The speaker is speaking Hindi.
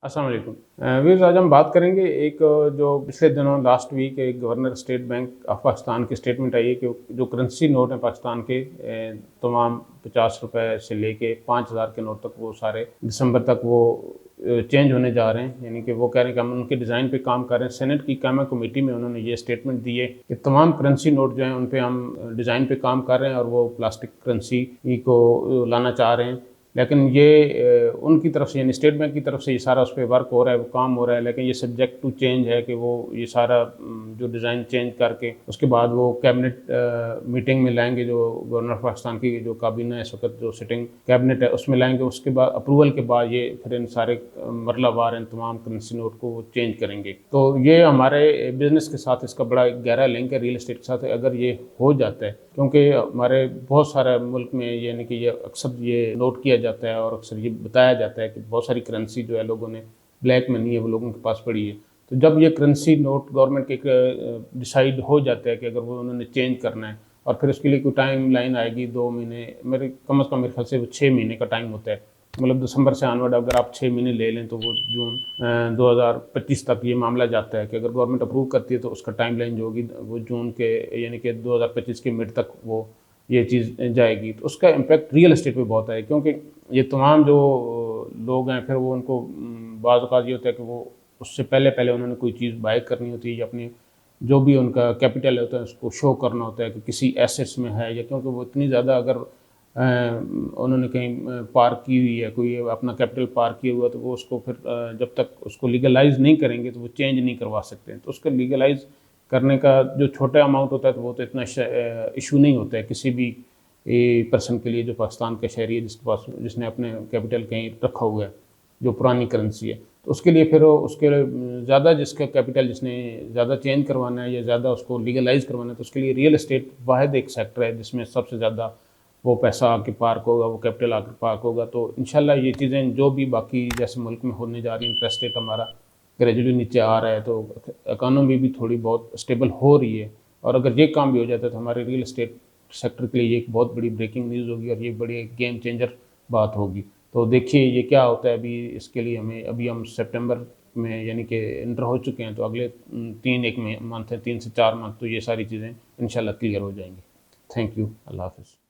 अस्सलाम वालेकुम। व्यूअर्स, आज हम बात करेंगे एक जो पिछले दिनों लास्ट वीक एक governor state bank of Pakistan की स्टेटमेंट आई है कि जो करेंसी नोट हैं पाकिस्तान के तमाम 50 रुपए से लेके 5,000 के नोट तक वो सारे दिसंबर तक वो चेंज होने जा रहे हैं। यानी कि वो कह रहे हैं कि हम उनके डिज़ाइन पे काम कर रहे हैं। सेनेट की कायमा कमेटी में उन्होंने ये स्टेटमेंट दी है कि तमाम करेंसी नोट जो हैं उन पे हम डिज़ाइन पे काम कर रहे हैं और वो प्लास्टिक करेंसी को लाना चाह रहे हैं। लेकिन ये उनकी तरफ से यानी स्टेट बैंक की तरफ से ये सारा उस पर वर्क हो रहा है, वो काम हो रहा है, लेकिन ये सब्जेक्ट टू चेंज है कि वो ये सारा जो डिज़ाइन चेंज करके उसके बाद वो कैबिनेट मीटिंग में लाएंगे। जो गवर्नर पाकिस्तान की जो काबीना है इस वक्त जो सिटिंग कैबिनेट है उसमें लाएंगे। उसके बाद अप्रूवल के बाद ये फिर इन सारे मरलावार इन तमाम करेंसी नोट को चेंज करेंगे। तो ये हमारे बिजनेस के साथ इसका बड़ा गहरा लिंक है, रियल इस्टेट के साथ। अगर ये हो जाता है, क्योंकि हमारे बहुत सारे मुल्क में यानी कि ये अक्सर ये नोट किया जाता है और अक्सर ये बताया जाता है कि बहुत सारी करेंसी जो है लोगों ने ब्लैक मनी है वो लोगों के पास पड़ी है। तो जब ये करेंसी नोट गवर्नमेंट के डिसाइड हो जाता है कि अगर वो उन्होंने चेंज करना है और फिर उसके लिए कोई टाइम लाइन आएगी 2 महीने, मेरे कम अज़ कम मेरे ख्याल से 6 महीने का टाइम होता है। मतलब दिसंबर से ऑनवर्ड अगर आप 6 महीने ले लें तो वो जून 2025 तक ये मामला जाता है कि अगर गवर्नमेंट अप्रूव करती है तो उसका टाइम लाइन जो होगी वो जून के यानी कि 2025 के मिड तक वो ये चीज़ जाएगी। तो उसका इम्पैक्ट रियल एस्टेट पे बहुत है, क्योंकि ये तमाम जो लोग हैं फिर वो उनको बाज़ औक़ात ये होता है कि वो उससे पहले पहले उन्होंने कोई चीज़ बाय करनी होती है या अपनी जो भी उनका कैपिटल होता है उसको शो करना होता है कि किसी एसेट्स में है, या क्योंकि वो इतनी ज़्यादा अगर उन्होंने कहीं पार्क की हुई है, कोई अपना कैपिटल पार्क किया हुआ, तो वो उसको फिर जब तक उसको लीगलाइज़ नहीं करेंगे तो वो चेंज नहीं करवा सकते हैं। तो उसको लीगलाइज़ करने का जो छोटा अमाउंट होता है तो वो तो इतना इशू नहीं होता है किसी भी पर्सन के लिए जो पाकिस्तान का शहरी है जिसके पास जिसने अपने कैपिटल कहीं रखा हुआ है जो पुरानी करेंसी है। तो उसके लिए फिर उसके ज़्यादा जिसका कैपिटल जिसने ज़्यादा चेंज करवाना है या ज़्यादा उसको लीगलाइज़ करवाना है, तो उसके लिए रियल एस्टेट वाहिद एक सेक्टर है जिसमें सबसे ज़्यादा वो पैसा आके पार्क होगा, वो कैपिटल आके पार्क होगा। तो इंशाल्लाह ये चीज़ें जो भी बाकी जैसे मुल्क में होने जा रही हैं, इंटरेस्ट रेट हमारा ग्रेजुअली नीचे आ रहा है तो इकॉनमी भी थोड़ी बहुत स्टेबल हो रही है। और अगर ये काम भी हो जाता है तो हमारे रियल एस्टेट सेक्टर के लिए ये एक बहुत बड़ी ब्रेकिंग न्यूज़ होगी और ये बड़ी गेम चेंजर बात होगी। तो देखिए ये क्या होता है। अभी इसके लिए अभी हम सितंबर में यानी कि इंटर हो चुके हैं, तो अगले 3 मंथ है, 3 से 4 मंथ, तो ये सारी चीज़ें इंशाल्लाह क्लियर हो जाएंगी। Thank you. अल्लाह हाफ़िज़।